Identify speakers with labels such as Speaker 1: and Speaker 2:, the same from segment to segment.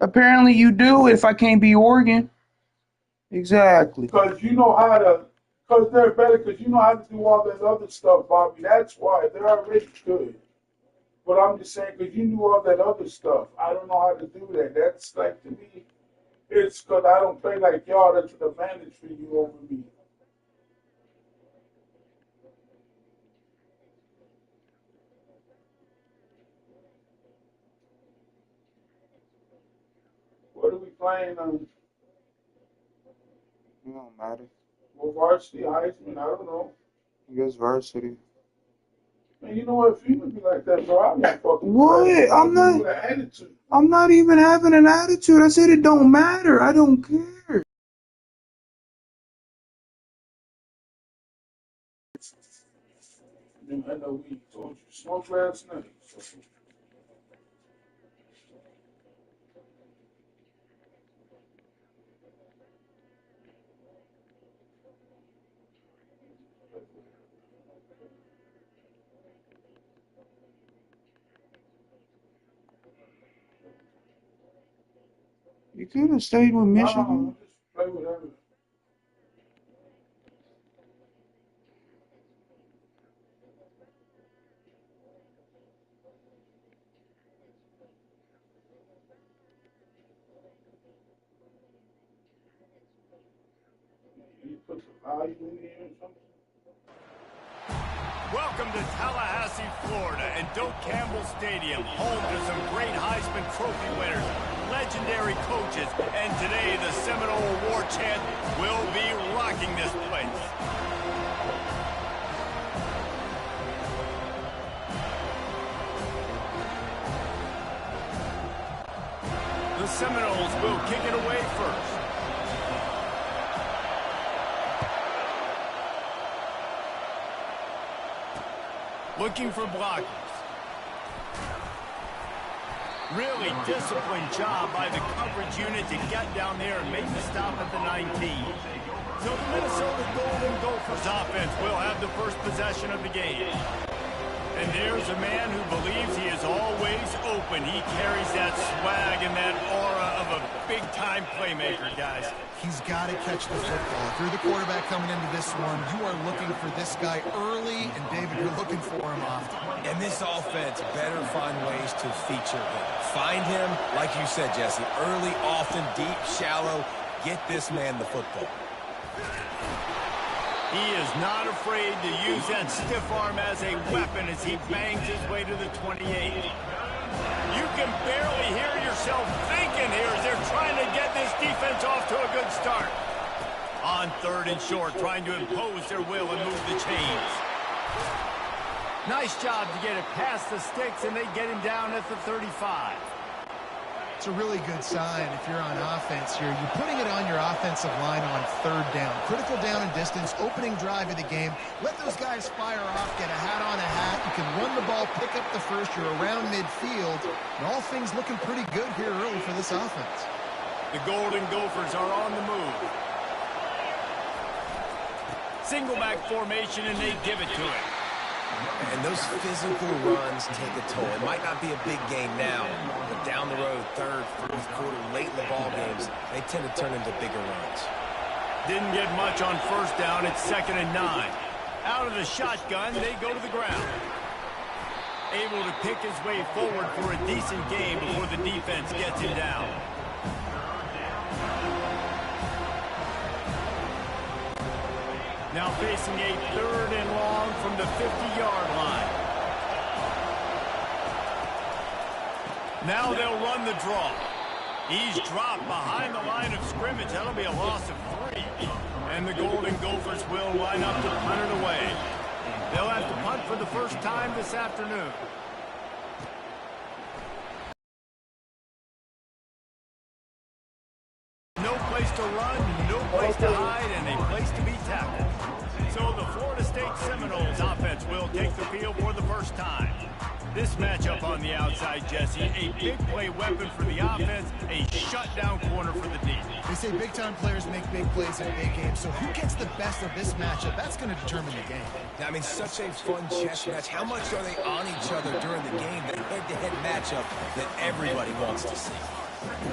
Speaker 1: Apparently you do if I can't be Oregon. Exactly.
Speaker 2: Because you know how to, because they're better, because you know how to do all that other stuff, Bobby. That's why they're already good. But I'm just saying, because you knew all that other stuff. I don't know how to do that. That's like, to me, it's because I don't play like y'all. That's an advantage for you over me. What are we playing on?
Speaker 1: It don't matter.
Speaker 2: Well, varsity, Heisman, I don't know.
Speaker 1: I guess varsity.
Speaker 2: Man, you know what? If you would be like that, bro, I'm not fucking.
Speaker 1: What? I'm not even having an attitude. I said it don't matter. I don't care.
Speaker 2: I know we told you smoke last night.
Speaker 1: You could have stayed with Michigan.
Speaker 2: No, just play whatever. You put some value in there or something?
Speaker 3: Welcome to Tallahassee, Florida, and Doak Campbell Stadium, home to some great Heisman Trophy winners, legendary coaches, and today the Seminole Award chant will be rocking this place. The Seminoles will kick it away first. Looking for blockers. Really disciplined job by the coverage unit to get down there and make the stop at the 19. So the Minnesota Golden Gophers offense will have the first possession of the game. And there's a man who believes he is always open. He carries that swag and that aura of a big-time playmaker, guys.
Speaker 4: He's got to catch the football. If you're the quarterback coming into this one, you are looking for this guy early, and David, you're looking for him often.
Speaker 5: And this offense better find ways to feature him. Find him, like you said, Jesse, early, often, deep, shallow. Get this man the football.
Speaker 3: He is not afraid to use that stiff arm as a weapon as he bangs his way to the 28. You can barely hear yourself thinking here as they're trying to get this defense off to a good start. On 3rd and short, trying to impose their will and move the chains. Nice job to get it past the sticks, and they get him down at the 35.
Speaker 4: It's a really good sign if you're on offense here. You're putting it on your offensive line on 3rd down. Critical down and distance, opening drive of the game. Let those guys fire off, get a hat on a hat. You can run the ball, pick up the first. You're around midfield. And all things looking pretty good here early for this offense.
Speaker 3: The Golden Gophers are on the move. Single back formation, and they give it to him.
Speaker 5: And those physical runs take a toll. It might not be a big game now, but down the road, 3rd, 4th quarter, late in the ball games, they tend to turn into bigger runs.
Speaker 3: Didn't get much on 1st down. It's 2nd and 9. Out of the shotgun, they go to the ground. Able to pick his way forward for a decent game before the defense gets him down. Now facing a 3rd and long from the 50-yard line. Now they'll run the draw. He's dropped behind the line of scrimmage. That'll be a loss of 3. And the Golden Gophers will line up to punt it away. They'll have to punt for the first time this afternoon. No place to run, no place to hide, and a place to be tackled. So the Florida State Seminoles offense will take the field for the first time. This matchup on the outside, Jesse, a big play weapon for the offense, a shutdown corner for the D.
Speaker 4: They say big-time players make big plays in big games, so who gets the best of this matchup? That's going to determine the game.
Speaker 5: I mean, such a fun chess match. How much are they on each other during the game? That head-to-head matchup that everybody wants to see.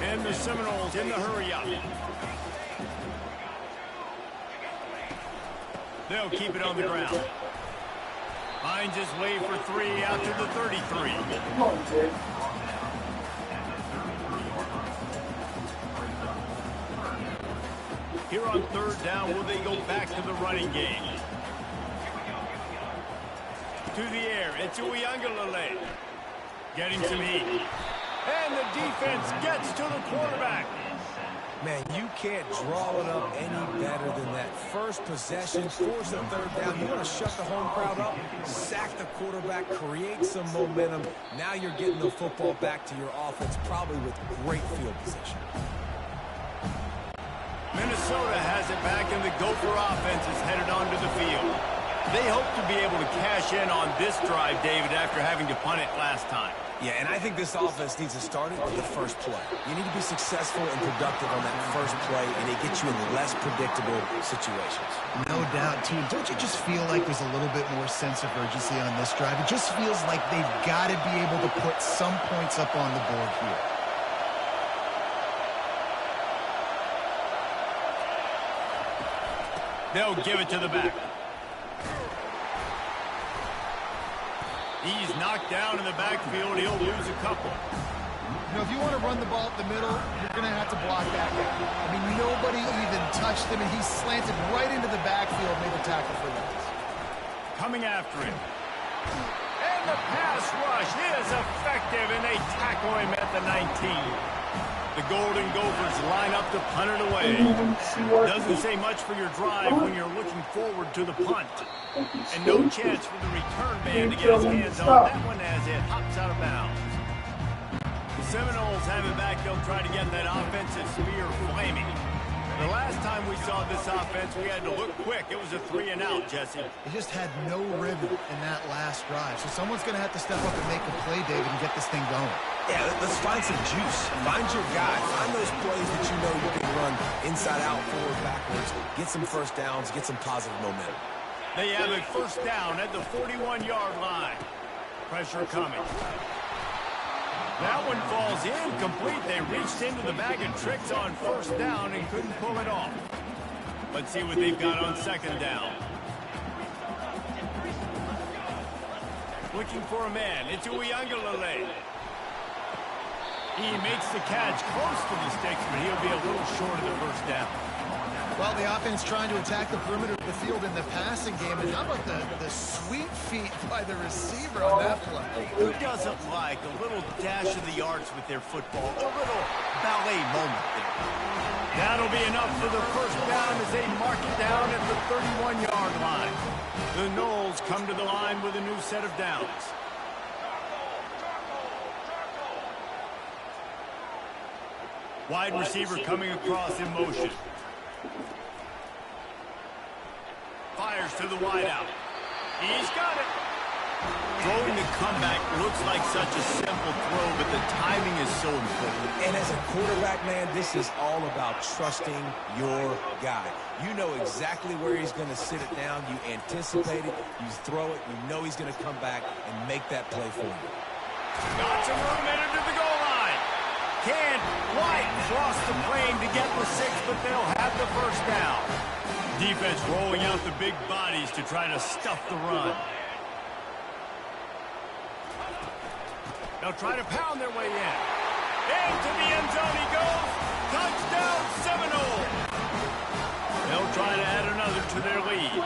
Speaker 3: And the Seminoles in the hurry-up. They'll keep it on the ground. Finds his way for three out to the 33. Here on third down, will they go back to the running game? To the air, it's Ncaa. Getting some heat. And the defense gets to the quarterback.
Speaker 5: Man, you can't draw it up any better than that. First possession, force a third down. You want to shut the home crowd up, sack the quarterback, create some momentum. Now you're getting the football back to your offense, probably with great field position.
Speaker 3: Minnesota has it back, and the Gopher offense is headed onto the field. They hope to be able to cash in on this drive, David, after having to punt it last time.
Speaker 5: Yeah, and I think this offense needs to start it with the first play. You need to be successful and productive on that first play, and it gets you in less predictable situations.
Speaker 4: No doubt, too. Don't you just feel like there's a little bit more sense of urgency on this drive? It just feels like they've got to be able to put some points up on the board here.
Speaker 3: They'll give it to the back. He's knocked down in the backfield. He'll lose a couple.
Speaker 4: You know, if you want to run the ball up the middle, you're going to have to block that guy. I mean, nobody even touched him, and he slanted right into the backfield, made the tackle for loss.
Speaker 3: Coming after him. And the pass rush is effective, and they tackle him at the 19. The Golden Gophers line up to punt it away. Doesn't say much for your drive when you're looking forward to the punt. And no chance for the return man to get his hands on that one as it hops out of bounds. The Seminoles have it back. They'll try to get that offensive spear flaming. The last time we saw this offense, we had to look quick. It was a 3-and-out, Jesse.
Speaker 4: They just had no rhythm in that last drive. So someone's going to have to step up and make a play, David, and get this thing going.
Speaker 5: Yeah, let's find some juice. Find your guy. Find those plays that you know you can run inside out, forward, backwards. Get some first downs. Get some positive momentum.
Speaker 3: They have a first down at the 41-yard line. Pressure coming. That one falls incomplete. They reached into the bag of tricks on first down and couldn't pull it off. Let's see what they've got on second down. Looking for a man. It's Ncaa. He makes the catch close to the sticks, but he'll be a little short of the first down.
Speaker 4: Well, the offense trying to attack the perimeter of the field in the passing game. And how about the sweet feet by the receiver on that play?
Speaker 3: Who doesn't like a little dash of the arts with their football? A little ballet moment there. That'll be enough for the first down as they mark it down at the 31-yard line. The Noles come to the line with a new set of downs. Wide receiver coming across in motion. Fires to the wideout. He's got it. Throwing the comeback looks like such a simple throw, but the timing is so important.
Speaker 5: And as a quarterback, man, this is all about trusting your guy. You know exactly where he's going to sit it down. You anticipate it. You throw it. You know he's going to come back and make that play for you.
Speaker 3: Got some room headed to the goal line. Can't quite cross the plane to get the 6, but they'll have the first down. Defense rolling out the big bodies to try to stuff the run. They'll try to pound their way in. Into the end zone he goes. Touchdown Seminoles. They'll try to add another to their lead.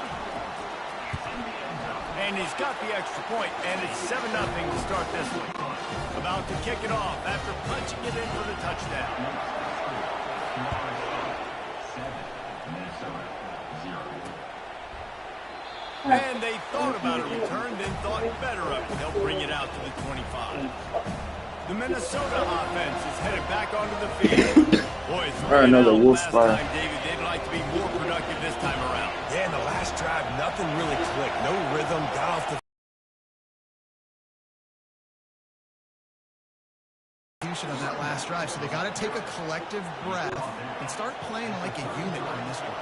Speaker 3: And he's got the extra point, and it's 7-0 to start this one. About to kick it off after punching it in for the touchdown. And they thought about a return, then thought better of it. They'll bring it out to the 25. The Minnesota offense is headed back onto the field. Boy,
Speaker 1: another wolf
Speaker 3: last time, David, they'd like to be more productive this time around.
Speaker 5: Yeah, in the last drive, nothing really clicked. No rhythm, got off the
Speaker 4: possession on that last drive, so they got to take a collective breath and start playing like a unit on this one.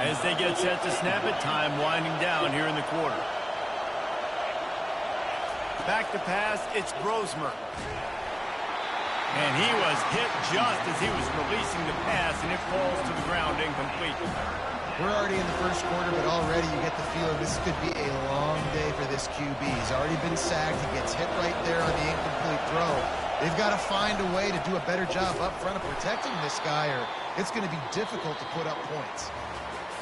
Speaker 3: As they get set to snap it, time winding down here in the quarter. Back to pass, it's Grosmer. And he was hit just as he was releasing the pass, and it falls to the ground incomplete.
Speaker 4: We're already in the first quarter, but already you get the feeling this could be a long day for this QB. He's already been sacked. He gets hit right there on the incomplete throw. They've got to find a way to do a better job up front of protecting this guy, or it's going to be difficult to put up points.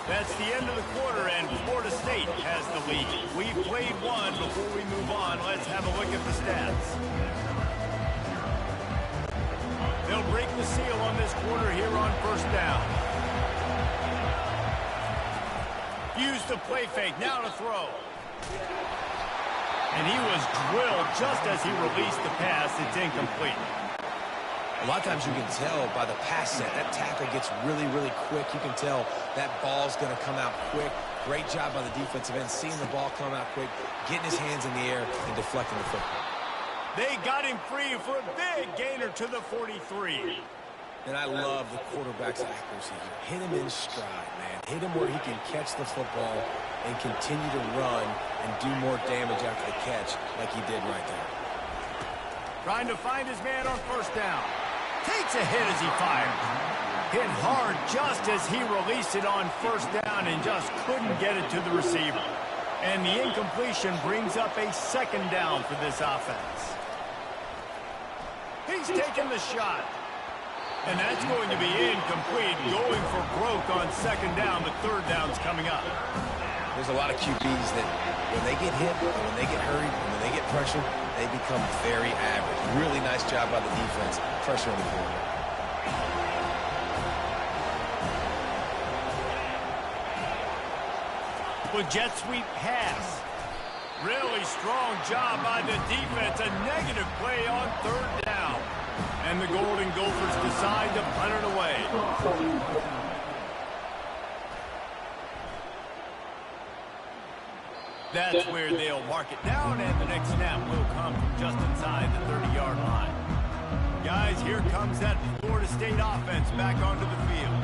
Speaker 3: That's the end of the quarter, and Florida State has the lead. We've played one. Before we move on, let's have a look at the stats. They'll break the seal on this quarter here on first down. Used the play fake, now to throw. And he was drilled just as he released the pass. It's incomplete.
Speaker 5: A lot of times you can tell by the pass set, that tackle gets really, really quick. You can tell that ball's going to come out quick. Great job by the defensive end, seeing the ball come out quick, getting his hands in the air, and deflecting the football.
Speaker 3: They got him free for a big gainer to the 43.
Speaker 5: And I love the quarterback's accuracy here. Hit him in stride, man. Hit him where he can catch the football and continue to run and do more damage after the catch like he did right there.
Speaker 3: Trying to find his man on first down. Takes a hit as he fires. Hit hard just as he released it on first down and just couldn't get it to the receiver. And the incompletion brings up a second down for this offense. He's taking the shot. And that's going to be incomplete. Going for broke on second down, but third down's coming up.
Speaker 5: There's a lot of QBs that when they get hit, or when they get hurried, and when they get pressured, they become very average. Really nice job by the defense. Pressure on the board.
Speaker 3: With jet sweep pass. Really strong job by the defense. A negative play on third down. And the Golden Gophers decide to punt it away. That's where they'll mark it down, and the next snap will come from just inside the 30-yard line. Guys, here comes that Florida State offense back onto the field.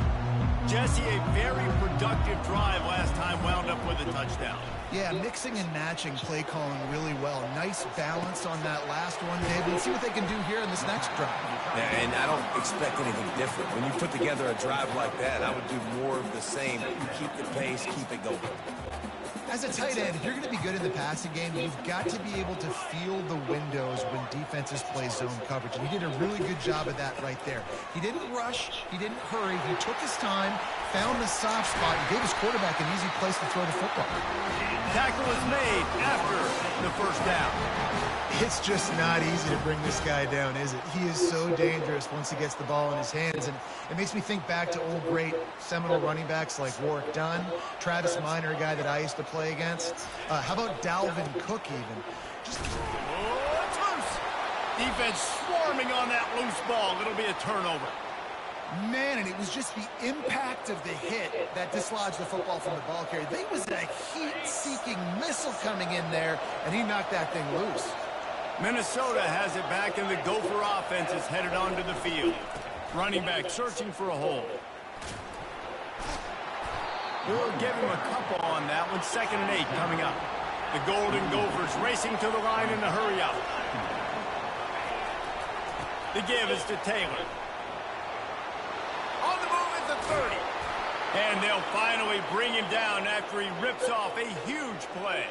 Speaker 3: Jesse, a very productive drive last time, wound up with a touchdown.
Speaker 4: Yeah, mixing and matching play calling really well. Nice balance on that last one, David. Let's see what they can do here in this next drive.
Speaker 5: Yeah, and I don't expect anything different. When you put together a drive like that, I would do more of the same. Keep the pace, keep it going.
Speaker 4: As a tight end, if you're going to be good in the passing game, you've got to be able to feel the windows when defenses play zone coverage. And he did a really good job of that right there. He didn't rush. He didn't hurry. He took his time, found the soft spot, and gave his quarterback an easy place to throw the football.
Speaker 3: Tackle is made after the first down.
Speaker 4: It's just not easy to bring this guy down, is it? He is so dangerous once he gets the ball in his hands, and it makes me think back to old great seminal running backs like Warwick Dunn, Travis Minor, a guy that I used to play against. How about Dalvin Cook even?
Speaker 3: It's loose. Defense swarming on that loose ball. It'll be a turnover.
Speaker 4: Man, and it was just the impact of the hit that dislodged the football from the ball carrier. There was a heat-seeking missile coming in there, and he knocked that thing loose.
Speaker 3: Minnesota has it back, and the Gopher offense is headed onto the field. Running back searching for a hole. We'll give him a couple on that one. 2nd and 8 coming up. The Golden Gophers racing to the line in the hurry up. The give is to Taylor. On the move at the 30. And they'll finally bring him down after he rips off a huge play.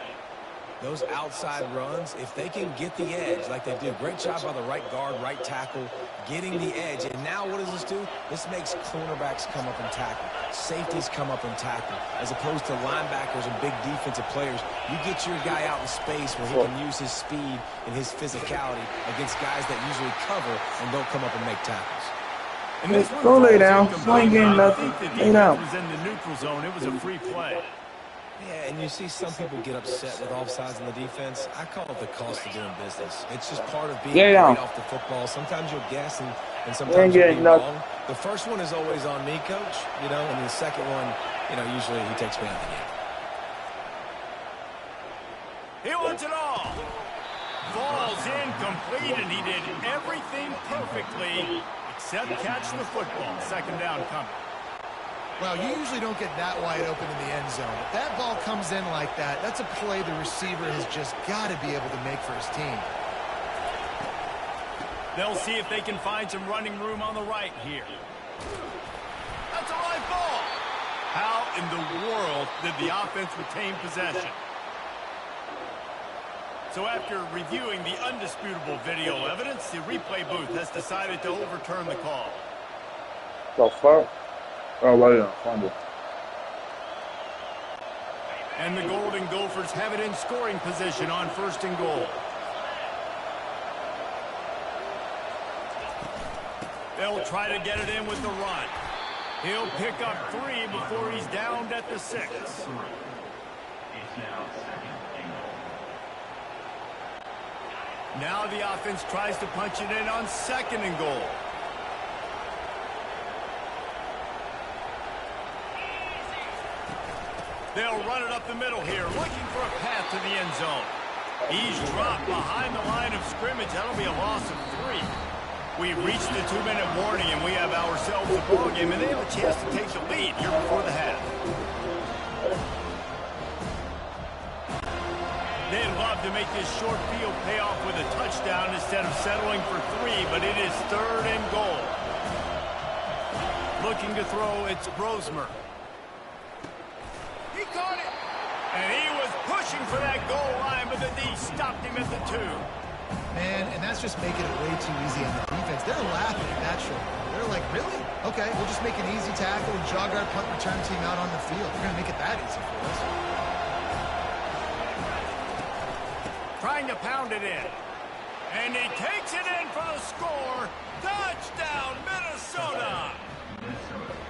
Speaker 5: Those outside runs, if they can get the edge like they do, great job by the right guard, right tackle, getting the edge. And now what does this do? This makes cornerbacks come up and tackle. Safeties come up and tackle. As opposed to linebackers and big defensive players, you get your guy out in space where he can use his speed and his physicality against guys that usually cover and don't come up and make tackles.
Speaker 3: And this
Speaker 1: go lay down. I ain't getting nothing. Lay down.
Speaker 3: Was in the neutral zone. It was a free play.
Speaker 5: Yeah, and you see some people get upset with offsides in the defense. I call it the cost of doing business. It's just part of being great off the football. Sometimes you'll guess and sometimes you'll be wrong. The first one is always on me, Coach, you know, and the second one, you know, usually he takes me out of the game.
Speaker 3: He wants it all. Falls complete, and he did everything perfectly except catch the football. Second down coming.
Speaker 4: Well, you usually don't get that wide open in the end zone. If that ball comes in like that, that's a play the receiver has just got to be able to make for his team.
Speaker 3: They'll see if they can find some running room on the right here. That's a right ball. How in the world did the offense retain possession? So after reviewing the undisputable video evidence, the replay booth has decided to overturn the call.
Speaker 2: The fuck? Oh, right on, fumble.
Speaker 3: And the Golden Gophers have it in scoring position on 1st and goal. They'll try to get it in with the run. He'll pick up 3 before he's downed at the 6. Now the offense tries to punch it in on 2nd and goal. They'll run it up the middle here, looking for a path to the end zone. He's dropped behind the line of scrimmage. That'll be a loss of 3. We've reached the 2-minute warning, and we have ourselves a ball game, and they have a chance to take the lead here before the half. They'd love to make this short field pay off with a touchdown instead of settling for 3, but it is 3rd and goal. Looking to throw, it's Brosmer. He caught it. And he was pushing for that goal line, but the D stopped him at the 2.
Speaker 4: Man, and that's just making it way too easy on the defense. They're laughing at that short. They're like, really? Okay, we'll just make an easy tackle and jog our punt return team out on the field. They're going to make it that easy for us.
Speaker 3: Trying to pound it in. And he takes it in for the score. Touchdown, Minnesota!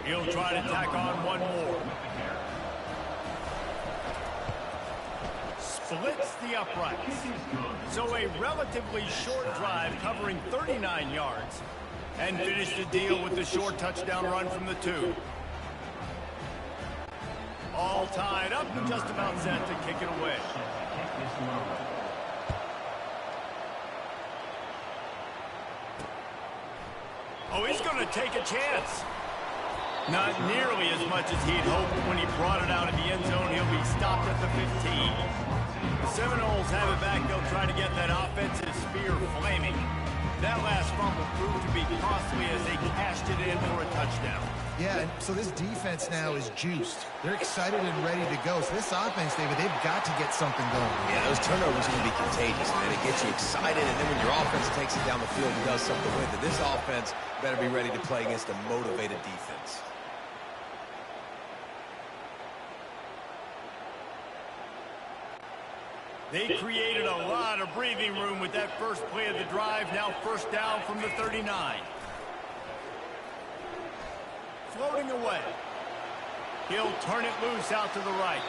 Speaker 3: He'll try to tack on one more. Splits the uprights. So a relatively short drive covering 39 yards. And finish the deal with the short touchdown run from the 2. All tied up and just about set to kick it away. Oh, he's going to take a chance. Not nearly as much as he'd hoped when he brought it out of the end zone. He'll be stopped at the 15. The Seminoles have it back. They'll try to get that offensive spear flaming. That last fumble proved to be costly as they cashed it in for a touchdown.
Speaker 4: Yeah, and so this defense now is juiced. They're excited and ready to go. So this offense, David, they've got to get something going.
Speaker 5: Yeah, those turnovers can be contagious, man. It gets you excited, and then when your offense takes it down the field and does something with it, this offense better be ready to play against a motivated defense.
Speaker 3: They created a lot of breathing room with that first play of the drive. Now 1st down from the 39. Floating away. He'll turn it loose out to the right.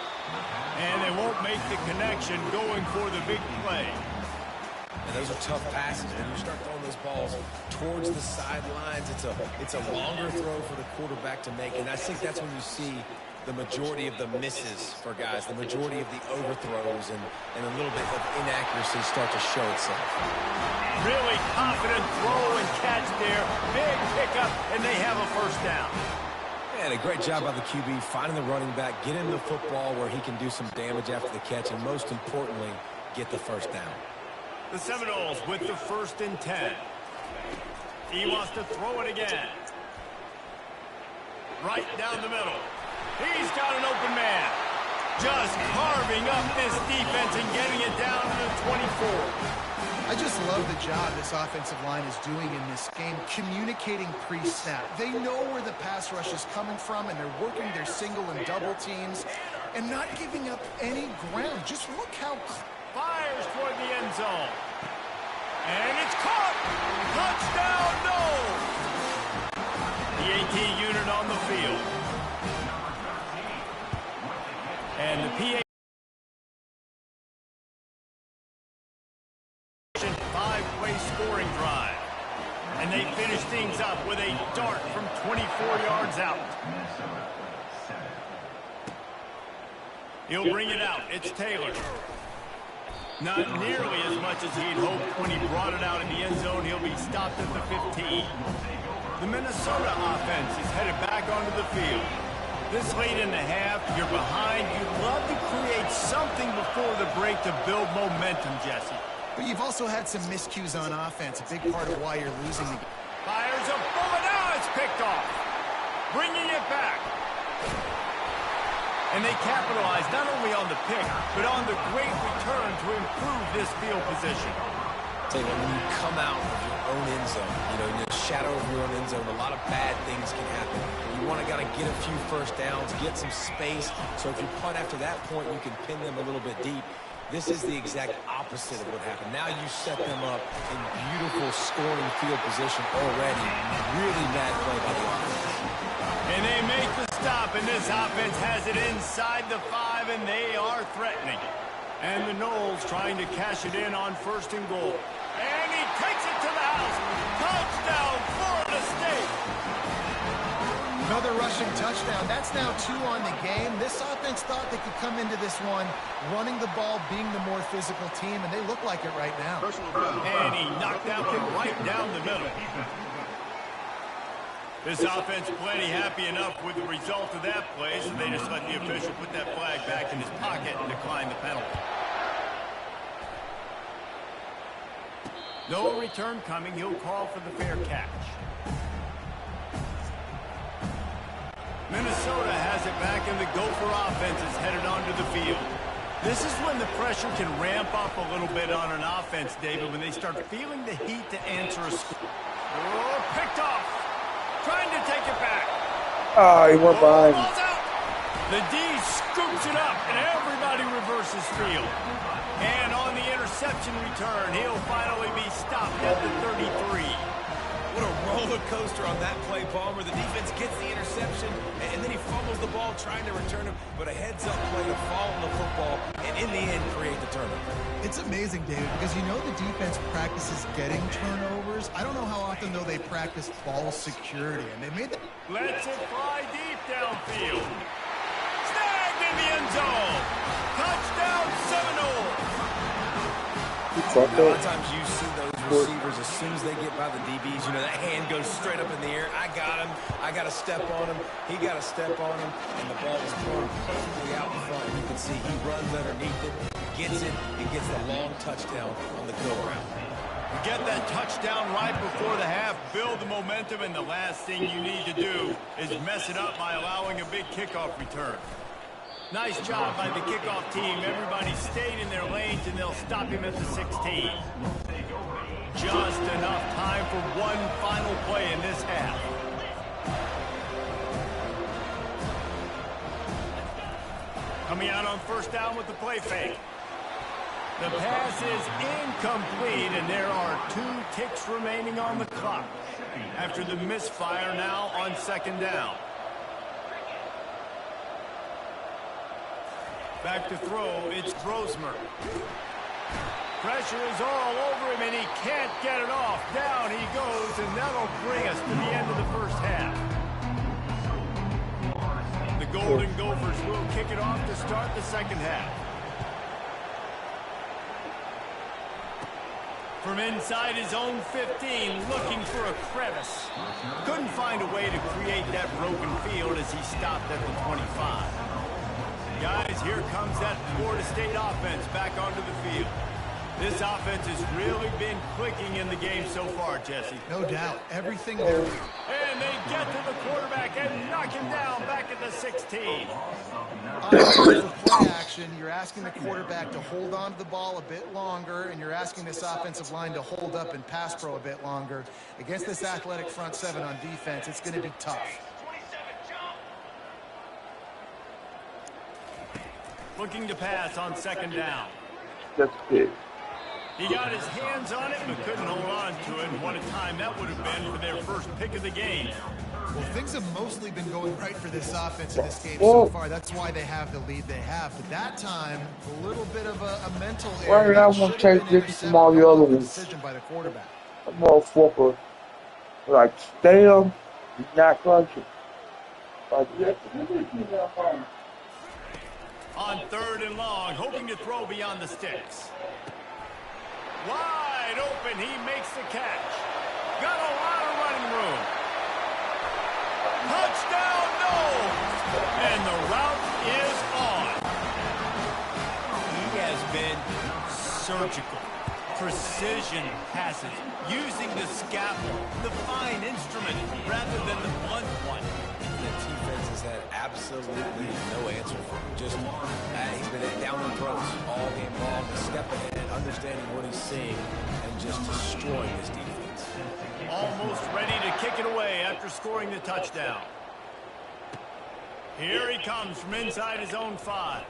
Speaker 3: And they won't make the connection going for the big play.
Speaker 5: And those are tough passes. When you start throwing those balls towards the sidelines, it's a longer throw for the quarterback to make. And I think that's when you see the majority of the misses for guys, the majority of the overthrows, and a little bit of inaccuracy start to show itself.
Speaker 3: Really confident throw and catch there. Big pickup, and they have a 1st down.
Speaker 5: And a great job by the QB finding the running back, getting the football where he can do some damage after the catch, and most importantly, get the 1st down.
Speaker 3: The Seminoles with the 1st and 10. He wants to throw it again. Right down the middle. He's got an open man. Just carving up this defense and getting it down to the 24.
Speaker 4: I just love the job this offensive line is doing in this game, communicating pre-snap. They know where the pass rush is coming from, and they're working their single and double teams and not giving up any ground. Just look how...
Speaker 3: Fires toward the end zone. And it's caught. Touchdown, no. The AT unit on the field. And the PA 5-play scoring drive. And they finish things up with a dart from 24 yards out. He'll bring it out. It's Taylor. Not nearly as much as he'd hoped when he brought it out in the end zone. He'll be stopped at the 15. The Minnesota offense is headed back onto the field. This late in the half, you're behind. You'd love to create something before the break to build momentum, Jesse.
Speaker 4: But you've also had some miscues on offense, a big part of why you're losing the game.
Speaker 3: Fires a bullet. Now it's picked off. Bringing it back. And they capitalize not only on the pick, but on the great return to improve this field position.
Speaker 5: Tell you what, when you come out of your own end zone, in the shadow of your own end zone, a lot of bad things can happen. You want to got to get a few first downs, get some space, so if you punt after that point, you can pin them a little bit deep. This is the exact opposite of what happened. Now you set them up in beautiful scoring field position already. Really bad play by the offense.
Speaker 3: And they make the stop, and this offense has it inside the 5, and they are threatening. And the Knowles trying to cash it in on 1st and goal. And he takes it to the house. Touchdown, Florida State.
Speaker 4: Another rushing touchdown. That's now 2 on the game. This offense thought they could come into this one running the ball, being the more physical team, and they look like it right now.
Speaker 3: And he knocked that one right down the middle. This offense plenty happy enough with the result of that play, so they just let the official put that flag back in his pocket and decline the penalty. No return coming. He'll call for the fair catch. Minnesota has it back, and the Gopher offense is headed onto the field. This is when the pressure can ramp up a little bit on an offense, David, when they start feeling the heat to answer a score. Oh, picked off. Trying to take it back.
Speaker 1: He went behind.
Speaker 3: The D scoops it up, and everybody reverses field. And on the interception return, he'll finally be stopped at the 33.
Speaker 5: What a roller coaster on that play, Palmer. The defense gets the interception, and then he fumbles the ball trying to return him, but a heads-up play to fall on the football, and in the end, create the turnover.
Speaker 4: It's amazing, David, because the defense practices getting turnovers. I don't know how often, though, they practice ball security, and they made that.
Speaker 3: Lets it fly deep downfield. Snagged in the end zone. Touchdown, Seminoles.
Speaker 5: A lot of times you see those receivers, as soon as they get by the DBs, that hand goes straight up in the air. I got him. I got to step on him. He got to step on him. And the ball is thrown perfectly out in front. You can see he runs underneath it, gets it, and gets the long touchdown on the go-around.
Speaker 3: Get that touchdown right before the half, build the momentum, and the last thing you need to do is mess it up by allowing a big kickoff return. Nice job by the kickoff team. Everybody stayed in their lanes, and they'll stop him at the 16. Just enough time for one final play in this half. Coming out on 1st down with the play fake. The pass is incomplete, and there are 2 ticks remaining on the clock after the misfire now on 2nd down. Back to throw, it's Brosmer. Pressure is all over him, and he can't get it off. Down he goes, and that'll bring us to the end of the 1st half. The Golden Gophers will kick it off to start the 2nd half. From inside his own 15, looking for a crevice. Couldn't find a way to create that broken field as he stopped at the 25. Guys, here comes that Florida State offense back onto the field. This offense has really been clicking in the game so far, Jesse.
Speaker 4: No doubt. Everything.
Speaker 3: And they get to the quarterback and knock him down back at the 16.
Speaker 4: For play action, you're asking the quarterback to hold on to the ball a bit longer, and you're asking this offensive line to hold up and pass pro a bit longer. Against this athletic front 7 on defense, it's going to be tough.
Speaker 3: Looking to pass on 2nd down.
Speaker 1: That's it.
Speaker 3: He got his hands on it, but couldn't hold on to it. And what a time that would have been for their first pick of the game.
Speaker 4: Well, things have mostly been going right for this offense in this game so far. That's why they have the lead they have. But that time, a little bit of a mental error.
Speaker 1: Why did I want to take this from all the other ones?
Speaker 4: Decision by the quarterback.
Speaker 1: A motherfucker, like, damn, he's not country. Like,
Speaker 3: On 3rd and long, hoping to throw beyond the sticks. Wide open, he makes the catch. Got a lot of running room. Touchdown, no! And the route is on. He has been surgical. Precision passes, using the scalpel, the fine instrument, rather than the blunt one.
Speaker 5: The defense has had absolutely no answer for him. Just, he's been down in throats all game long, a step ahead, understanding what he's seeing, and just destroying his defense.
Speaker 3: Almost ready to kick it away after scoring the touchdown. Here he comes from inside his own 5.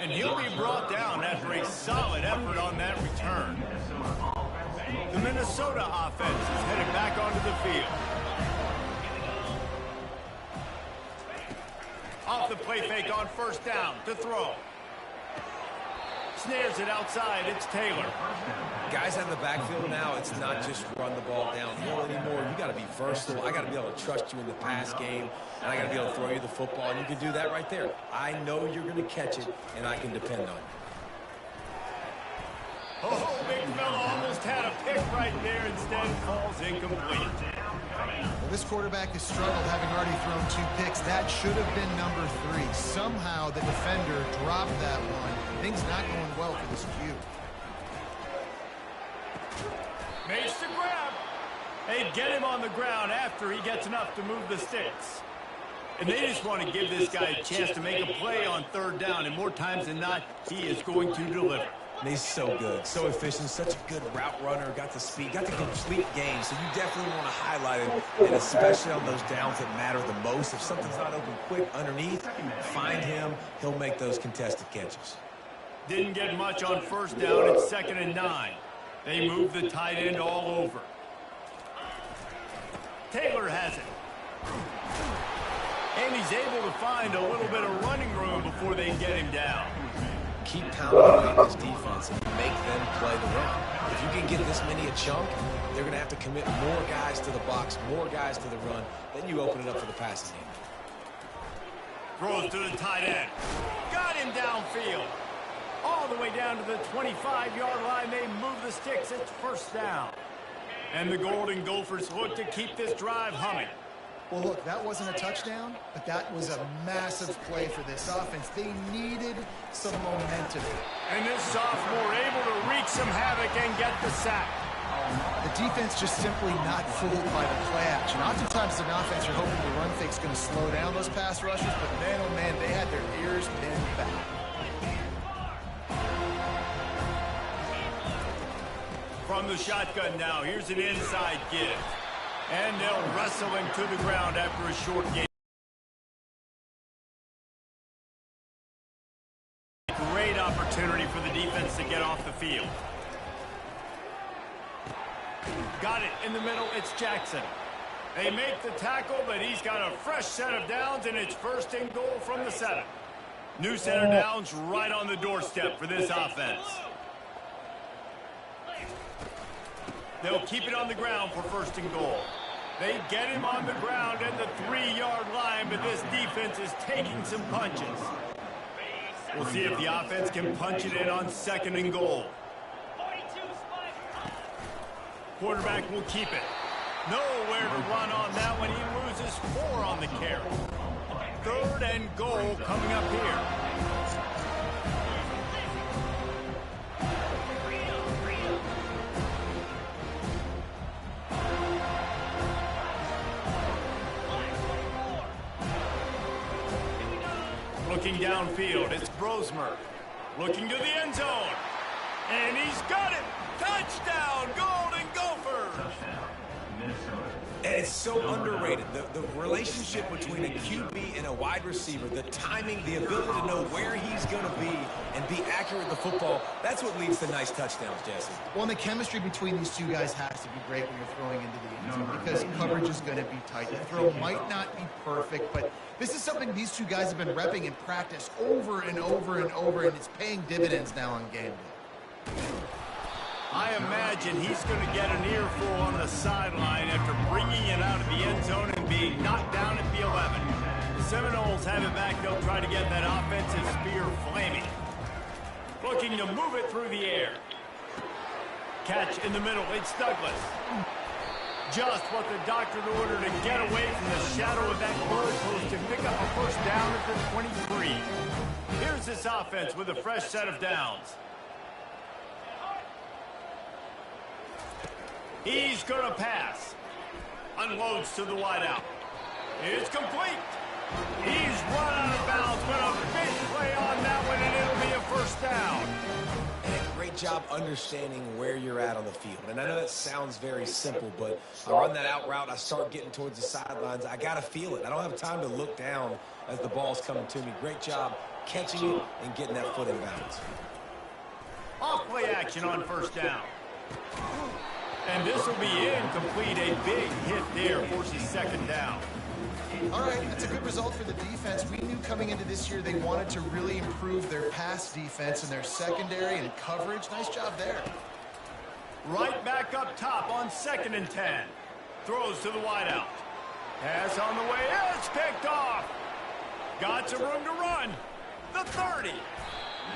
Speaker 3: And he'll be brought down after a solid effort on that return. The Minnesota offense is headed back onto the field. Off the play fake on 1st down to throw. Snares it outside. It's Taylor.
Speaker 5: Guys out of the backfield now, it's not just run the ball downhill anymore. You got to be versatile. I got to be able to trust you in the pass game, and I got to be able to throw you the football, and you can do that right there. I know you're going to catch it, and I can depend on you.
Speaker 3: Oh, big fella almost had a pick right there. Instead, falls incomplete.
Speaker 4: Well, this quarterback has struggled, having already thrown 2 picks. That should have been number 3. Somehow the defender dropped that one. Things not going well for this Q.
Speaker 3: Makes the grab. They get him on the ground after he gets enough to move the sticks. And they just want to give this guy a chance to make a play on 3rd down. And more times than not, he is going to deliver.
Speaker 5: And he's so good, so efficient, such a good route runner, got the speed, got the complete game. So you definitely want to highlight him, and especially on those downs that matter the most. If something's not open quick underneath, find him. He'll make those contested catches.
Speaker 3: Didn't get much on 1st down. It's 2nd and 9. They move the tight end all over. Taylor has it. And he's able to find a little bit of running room before they get him down.
Speaker 5: Keep pounding away this defense and make them play the run. If you can get this many a chunk, they're going to have to commit more guys to the box, more guys to the run. Then you open it up for the passing game.
Speaker 3: Throws to the tight end. Got him downfield. All the way down to the 25-yard line. They move the sticks. It's 1st down. And the Golden Gophers look to keep this drive humming.
Speaker 4: Well, look, that wasn't a touchdown, but that was a massive play for this offense. They needed some momentum.
Speaker 3: And this sophomore able to wreak some havoc and get the sack.
Speaker 4: The defense just simply not fooled by the play action. Oftentimes, as an offense, you're hoping the run fake's going to slow down those pass rushes, but man, oh man, they had their ears pinned back.
Speaker 3: From the shotgun now, here's an inside give. And they'll wrestle him to the ground after a short game. Great opportunity for the defense to get off the field. Got it in the middle. It's Jackson. They make the tackle, but he's got a fresh set of downs, and it's 1st and goal from the 7. New center downs right on the doorstep for this offense. They'll keep it on the ground for 1st and goal. They get him on the ground at the 3-yard line, but this defense is taking some punches. We'll see if the offense can punch it in on 2nd and goal. Quarterback will keep it. Nowhere to run on that one. He loses 4 on the carry. 3rd and goal coming up here. Looking downfield, it's Brosmer. Looking to the end zone. And he's got it. Touchdown, Golden Gophers.
Speaker 5: And it's so underrated. The relationship between a QB and a wide receiver, the timing, the ability to know where he's going to be and be accurate with the football, that's what leads to nice touchdowns, Jesse.
Speaker 4: Well, and the chemistry between these two guys has to be great when you're throwing into the end zone because coverage is going to be tight. The throw might not be perfect, but this is something these two guys have been repping in practice over and over and over, and it's paying dividends now on game day.
Speaker 3: I imagine he's going to get an earful on the sideline after bringing it out of the end zone and being knocked down at the 11. Seminoles have it back. They'll try to get that offensive spear flaming. Looking to move it through the air. Catch in the middle. It's Douglas. Just what the doctor ordered to get away from the shadow of that goal post and pick up a first down at the 23. Here's this offense with a fresh set of downs. He's going to pass. Unloads to the wideout. It's complete. He's run out of bounds, but a big play on that one, and it'll be a first down.
Speaker 5: And great job understanding where you're at on the field. And I know that sounds very simple, but I run that out route, I start getting towards the sidelines. I got to feel it. I don't have time to look down as the ball's coming to me. Great job catching it and getting that foot in bounds.
Speaker 3: Off play action on first down. And this will be incomplete. A big hit there forces second down.
Speaker 4: All right, that's a good result for the defense. We knew coming into this year they wanted to really improve their pass defense and their secondary and coverage. Nice job there.
Speaker 3: Right back up top on 2nd and 10. Throws to the wideout. Pass on the way. It's picked off. Got some room to run. The 30.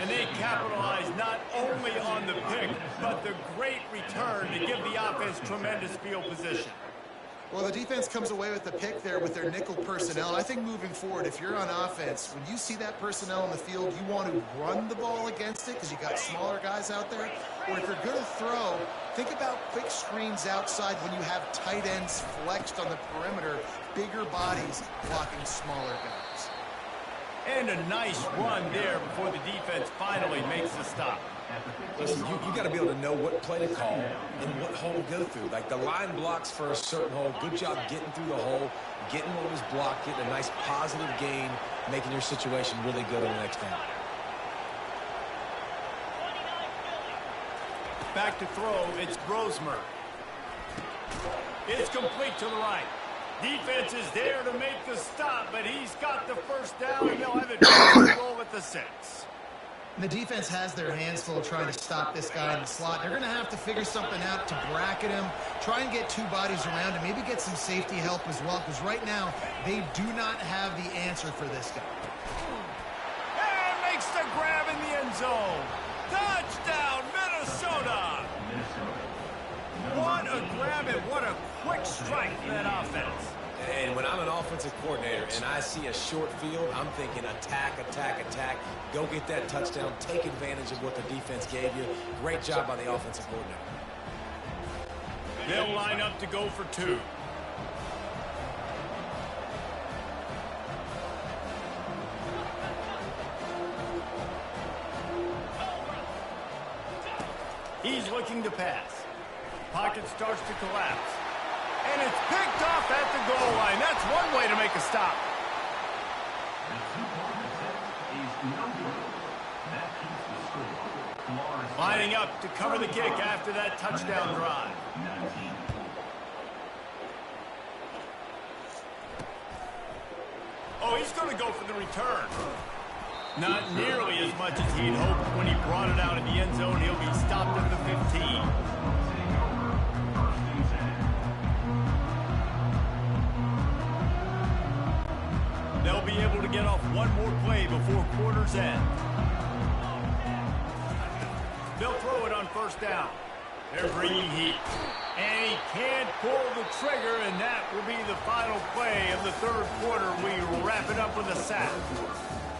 Speaker 3: And they capitalize not only on the pick, but the great return to give the offense tremendous field position.
Speaker 4: Well, the defense comes away with the pick there with their nickel personnel. I think moving forward, if you're on offense, when you see that personnel on the field, you want to run the ball against it because you got smaller guys out there. Or if you're going to throw, think about quick screens outside when you have tight ends flexed on the perimeter, bigger bodies blocking smaller guys.
Speaker 3: And a nice run there before the defense finally makes the stop.
Speaker 5: Listen, you got to be able to know what play to call and what hole to go through. Like the line blocks for a certain hole. Good job getting through the hole, getting what was blocked, getting a nice positive gain, making your situation really good on the next down.
Speaker 3: Back to throw, it's Brosmer. It's complete to the right. Defense is there to make the stop, but he's got the first down, and they'll have it goal at the 6.
Speaker 4: And the defense has their hands full trying to stop this guy in the slot. They're going to have to figure something out to bracket him, try and get two bodies around him, maybe get some safety help as well, because right now they do not have the answer for this guy.
Speaker 3: And makes the grab in the end zone. Touchdown, Minnesota! What a grab and what a quick strike for that offense.
Speaker 5: And when I'm an offensive coordinator and I see a short field, I'm thinking attack, attack, attack. Go get that touchdown. Take advantage of what the defense gave you. Great job by the offensive coordinator.
Speaker 3: They'll line up to go for 2. He's looking to pass. Pocket starts to collapse. And it's picked off at the goal line. That's one way to make a stop. Lining up to cover the kick after that touchdown drive. Oh, he's going to go for the return. Not nearly as much as he'd hoped when he brought it out in the end zone. He'll be stopped at the 15. They'll be able to get off one more play before quarter's end. They'll throw it on first down. They're bringing heat. And he can't pull the trigger, and that will be the final play of the third quarter. We will wrap it up with a sack.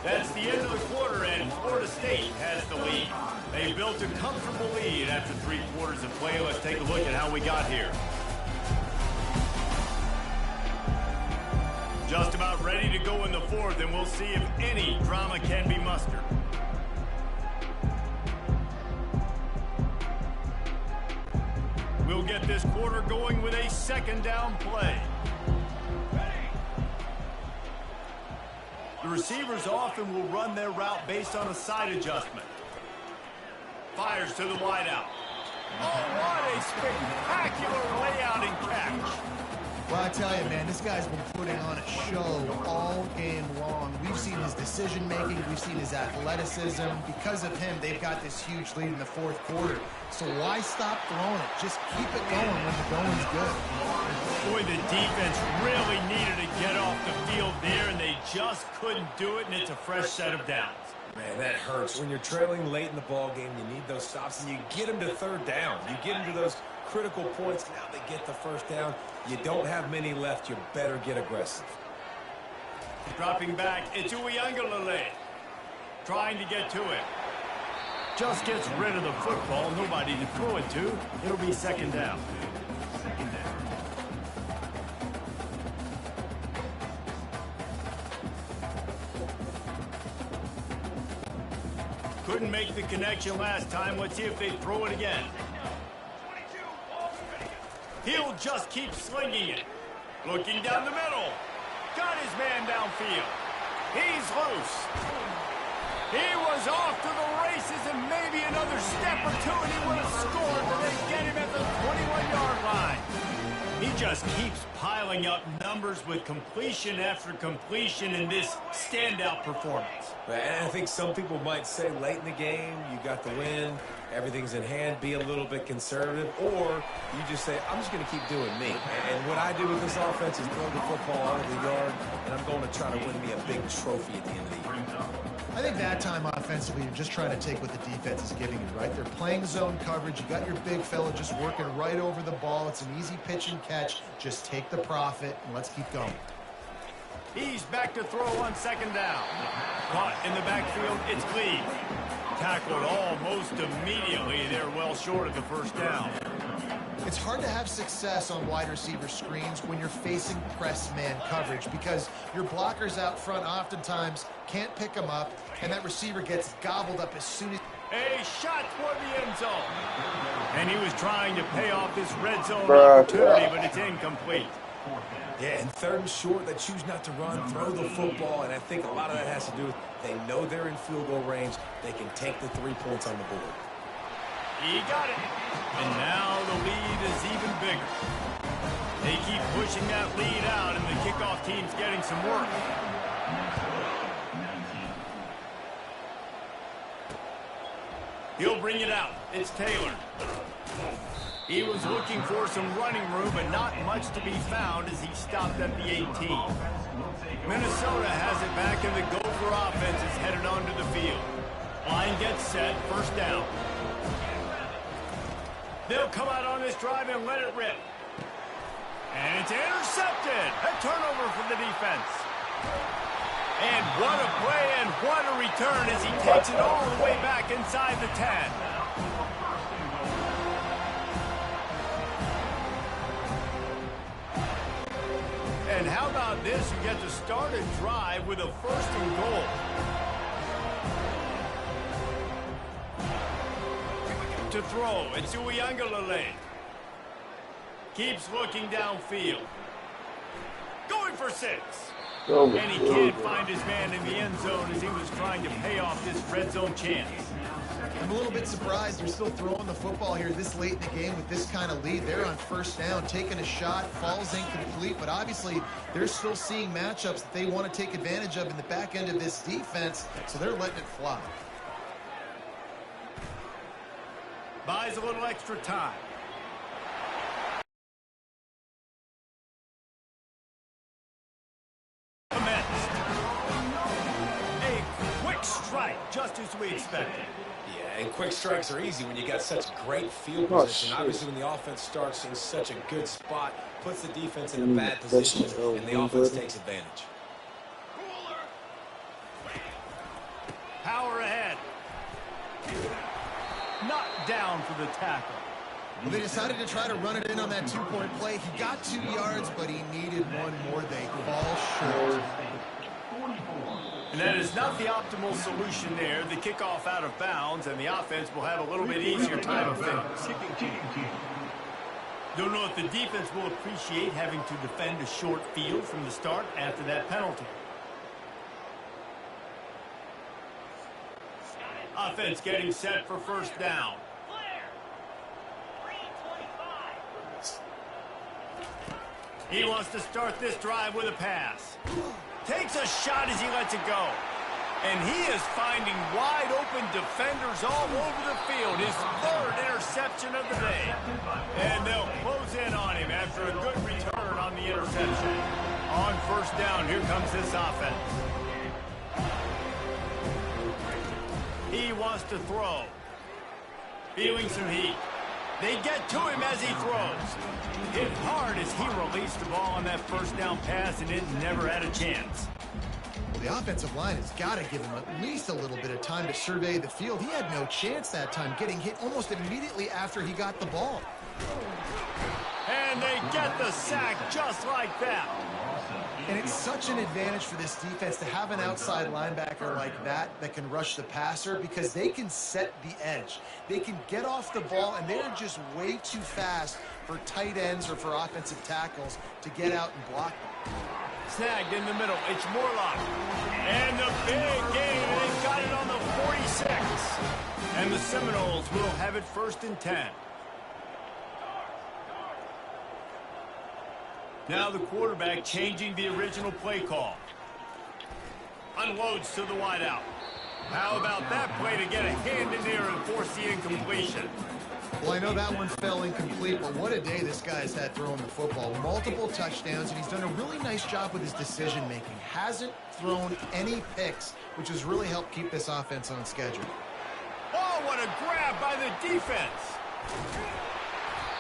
Speaker 3: That's the end of the quarter, and Florida State has the lead. They built a comfortable lead after 3 quarters of play. Let's take a look at how we got here. Just about ready to go in the fourth, and we'll see if any drama can be mustered. We'll get this quarter going with a second down play. The receivers often will run their route based on a side adjustment. Fires to the wideout. Oh, what a spectacular layout and catch.
Speaker 4: Well, I tell you, man, this guy's been putting on a show all game long. We've seen his decision-making. We've seen his athleticism. Because of him, they've got this huge lead in the fourth quarter. So why stop throwing it? Just keep it going when the going's good.
Speaker 3: Boy, the defense really needed to get off the field there, and they just couldn't do it, and it's a fresh set of downs.
Speaker 5: Man, that hurts. When you're trailing late in the ball game, you need those stops, and you get them to third down. You get them to those critical points. Now they get the first down. You don't have many left. You better get aggressive.
Speaker 3: Dropping back, it's Ncaa, trying to get to it. Just gets rid of the football. Nobody to throw it to. It'll be second down. Couldn't make the connection last time. Let's see if they throw it again. He'll just keep slinging it. Looking down the middle. Got his man downfield. He's loose. He was off to the races, and maybe another step or two, and he would have scored, but they get him at the 21-yard line. He just keeps piling up numbers with completion after completion in this standout performance.
Speaker 5: And I think some people might say late in the game, you got the win, everything's in hand, be a little bit conservative, or you just say, I'm just going to keep doing me. And what I do with this offense is throw the football out of the yard, and I'm going to try to win me a big trophy at the end of the year.
Speaker 4: I think that time offensively, you're just trying to take what the defense is giving you, right? They're playing zone coverage. You got your big fella just working right over the ball. It's an easy pitch and catch. Just take the profit, and let's keep going.
Speaker 3: He's back to throw on second down. Caught in the backfield, it's Lee. Tackled almost immediately. They're well short of the first down.
Speaker 4: It's hard to have success on wide receiver screens when you're facing press man coverage because your blockers out front oftentimes can't pick them up, and that receiver gets gobbled up as soon as...
Speaker 3: A shot toward the end zone. And he was trying to pay off this red zone opportunity, but it's incomplete.
Speaker 5: Yeah, and third and short, they choose not to run, throw the football, and I think a lot of that has to do with they know they're in field goal range. They can take the 3 points on the board.
Speaker 3: He got it. And now the lead is even bigger. They keep pushing that lead out, and the kickoff team's getting some work. He'll bring it out. It's Taylor. He was looking for some running room, but not much to be found as he stopped at the 18. Minnesota has it back, and the Gopher offense is headed onto the field. Line gets set, first down. They'll come out on this drive and let it rip. And it's intercepted. A turnover for the defense. And what a play and what a return as he takes it all the way back inside the 10. And how about this? You get to start a drive with a first and goal. To throw, it's Ncaa. Keeps looking downfield. Going for 6. And he can't find his man in the end zone as he was trying to pay off this red zone chance.
Speaker 4: I'm a little bit surprised they're still throwing the football here this late in the game with this kind of lead. They're on first down, taking a shot, falls incomplete, but obviously they're still seeing matchups that they want to take advantage of in the back end of this defense, so they're letting it fly.
Speaker 3: Buys a little extra time. Commenced. A quick strike, just as we expected.
Speaker 5: Yeah, and quick strikes are easy when you got such great field position. Obviously, when the offense starts in such a good spot, puts the defense in a bad position, and the offense takes advantage.
Speaker 3: Power ahead. Knocked down for the tackle.
Speaker 4: Well, they decided to try to run it in on that 2-point play. He got 2 yards, but he needed one more. They fall short.
Speaker 3: And that is not the optimal solution there. The kickoff out of bounds, and the offense will have a little bit easier time of things. Don't know if the defense will appreciate having to defend a short field from the start after that penalty. Offense getting set for first down. He wants to start this drive with a pass. Takes a shot as he lets it go. And he is finding wide open defenders all over the field. His 3rd interception of the day. And they'll close in on him after a good return on first down. Here comes this offense. He wants to throw. Feeling some heat. They get to him as he throws. Hit hard as he released the ball on that first down pass, and it never had a chance.
Speaker 4: Well, the offensive line has got to give him at least a little bit of time to survey the field. He had no chance that time, getting hit almost immediately after he got the ball.
Speaker 3: And they get the sack just like that.
Speaker 4: And it's such an advantage for this defense to have an outside linebacker like that can rush the passer, because they can set the edge. They can get off the ball, and they're just way too fast for tight ends or for offensive tackles to get out and block them.
Speaker 3: Snagged in the middle. It's Morlock. And the big gain. They've got it on the 46. And the Seminoles will have it 1st and 10. Now the quarterback changing the original play call. Unloads to the wideout. How about that play to get a hand in there and force the incompletion?
Speaker 4: Well, I know that one fell incomplete, but what a day this guy's had throwing the football. Multiple touchdowns, and he's done a really nice job with his decision-making. Hasn't thrown any picks, which has really helped keep this offense on schedule.
Speaker 3: Oh, what a grab by the defense.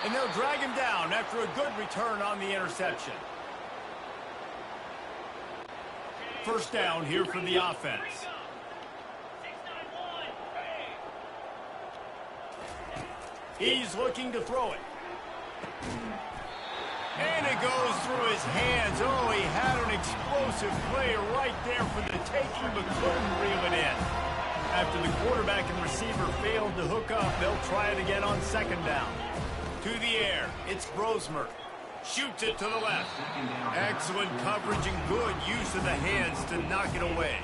Speaker 3: And they'll drag him down after a good return on the interception. First down here for the offense. He's looking to throw it. And it goes through his hands. Oh, he had an explosive play right there for the taking, but couldn't reel it in. After the quarterback and receiver failed to hook up, they'll try it again on 2nd down. To the air, it's Brosmer. Shoots it to the left. Excellent coverage and good use of the hands to knock it away.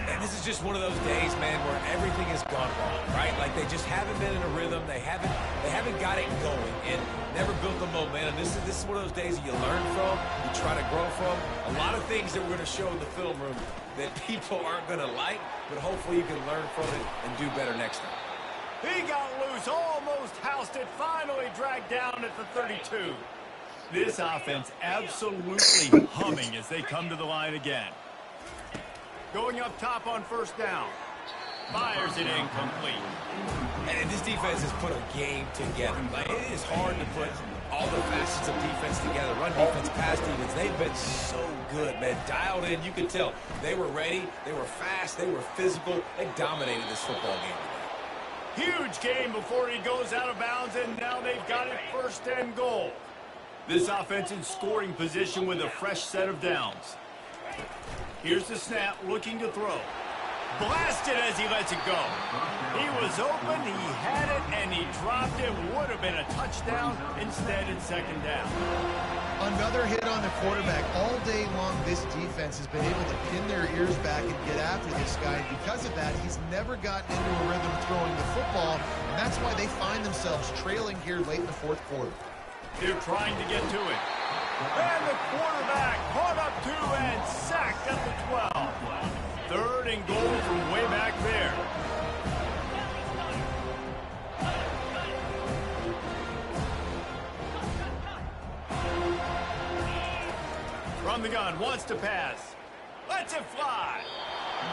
Speaker 5: And this is just one of those days, man, where everything has gone wrong, right? Like they just haven't been in a rhythm. They haven't got it going and never built the momentum. This is one of those days that you learn from, you try to grow from. A lot of things that we're going to show in the film room that people aren't going to like, but hopefully you can learn from it and do better next time.
Speaker 3: He got loose, almost housed it, finally dragged down at the 32. This offense absolutely humming as they come to the line again. Going up top on 1st down. Fires it incomplete.
Speaker 5: And this defense has put a game together. Like, it is hard to put all the facets of defense together. Run defense, pass defense. They've been so good, man. Dialed in. You could tell they were ready. They were fast. They were physical. They dominated this football game.
Speaker 3: Huge game before he goes out of bounds, and now they've got it 1st and goal. This offense in scoring position with a fresh set of downs. Here's the snap, looking to throw. Blasted as he lets it go. He was open, he had it, and he dropped it. Would have been a touchdown. Instead, it's 2nd down.
Speaker 4: Another hit on the quarterback. All day long, this defense has been able to pin their ears back and get after this guy. And because of that, he's never gotten into a rhythm throwing the football. And that's why they find themselves trailing here late in the 4th quarter.
Speaker 3: They're trying to get to it. And the quarterback caught up to and sacked at the 12. 3rd and goal from way back there. From the gun, wants to pass. Lets it fly.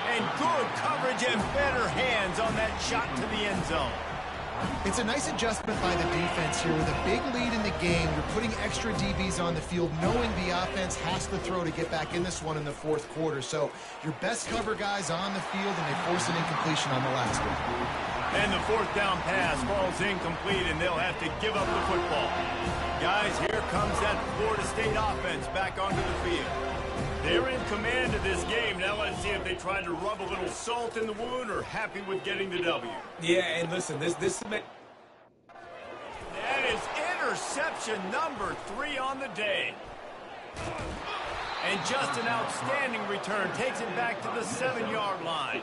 Speaker 3: And good coverage and better hands on that shot to the end zone.
Speaker 4: It's a nice adjustment by the defense here. With a big lead in the game, you're putting extra DBs on the field, knowing the offense has to throw to get back in this one in the 4th quarter. So your best cover guys on the field, and they force an incompletion on the last one.
Speaker 3: And the 4th down pass falls incomplete, and they'll have to give up the football. Guys, here comes that Florida State offense back onto the field. They're in command of this game. Now let's see if they try to rub a little salt in the wound or happy with getting the W.
Speaker 5: Yeah, and listen, this
Speaker 3: That is interception number 3 on the day. And just an outstanding return. Takes it back to the 7-yard line.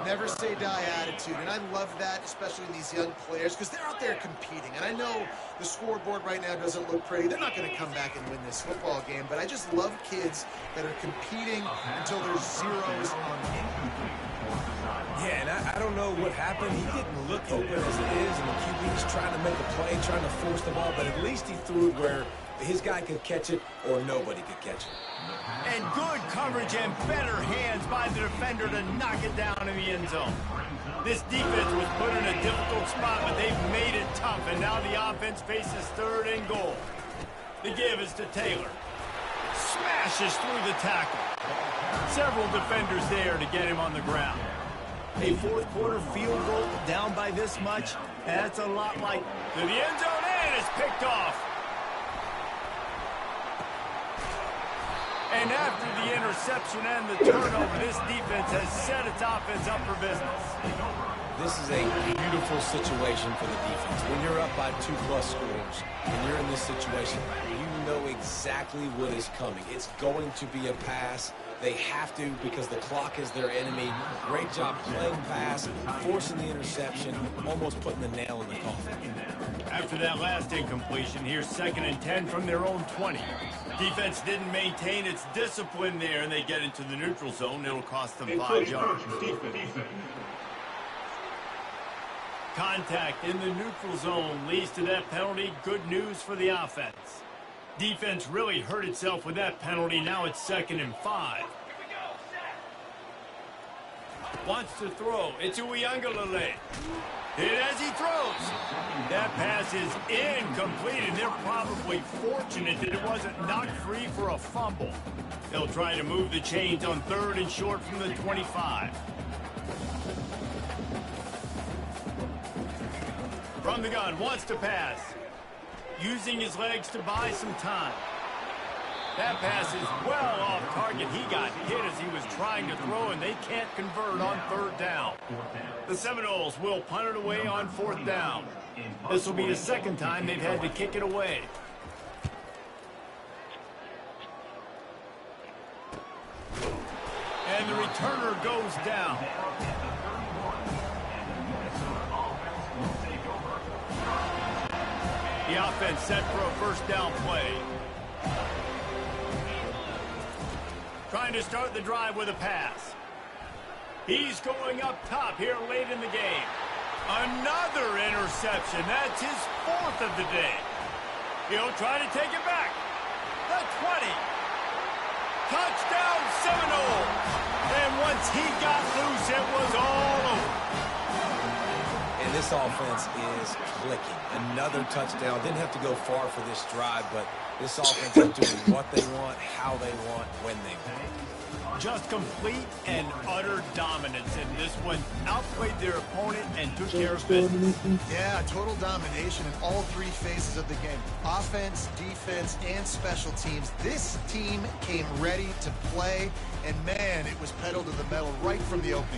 Speaker 4: Never say die attitude, and I love that, especially in these young players, because they're out there competing. And I know the scoreboard right now doesn't look pretty. They're not going to come back and win this football game, but I just love kids that are competing until there's zeros on the game.
Speaker 5: Yeah, and I don't know what happened. He didn't look open as it is, and the QB's trying to make a play, trying to force the ball, but at least he threw it where his guy could catch it or nobody could catch it.
Speaker 3: And good coverage and better hands by the defender to knock it down in the end zone. This defense was put in a difficult spot, but they've made it tough, and now the offense faces 3rd and goal. The give is to Taylor. Smashes through the tackle. Several defenders there to get him on the ground. A 4th quarter field goal down by this much. That's a lot like to the end zone, and it's picked off. And after the interception and the turnover, this defense has set its offense up for business.
Speaker 5: This is a beautiful situation for the defense. When you're up by 2+ scores and you're in this situation, you know exactly what is coming. It's going to be a pass. They have to because the clock is their enemy. Great job playing pass, forcing the interception, almost putting the nail in the coffin.
Speaker 3: After that last incompletion, here's 2nd and 10 from their own 20. Defense didn't maintain its discipline there, and they get into the neutral zone. It'll cost them 5 yards. Contact in the neutral zone leads to that penalty. Good news for the offense. Defense really hurt itself with that penalty. Now it's 2nd and 5. Wants to throw. It's Uiagalelei. Hit as he throws. That pass is incomplete, and they're probably fortunate that it wasn't knocked free for a fumble. They'll try to move the chains on 3rd and short from the 25. From the gun, wants to pass. Using his legs to buy some time. That pass is well off target. He got hit as he was trying to throw, and they can't convert on 3rd down. The Seminoles will punt it away on 4th down. This will be the 2nd time they've had to kick it away. And the returner goes down. The offense set for a 1st down play. Trying to start the drive with a pass. He's going up top here late in the game. Another interception. That's his 4th of the day. He'll try to take it back. The 20. Touchdown Seminoles. And once he got loose, it was all over.
Speaker 5: And this offense is clicking. Another touchdown. Didn't have to go far for this drive, but this offense is doing what they want, how they want, when they want.
Speaker 3: Just complete and utter dominance in this one. Outplayed their opponent and took care of business.
Speaker 4: Yeah, total domination in all 3 phases of the game. Offense, defense, and special teams. This team came ready to play, and man, it was pedal to the metal right from the opening.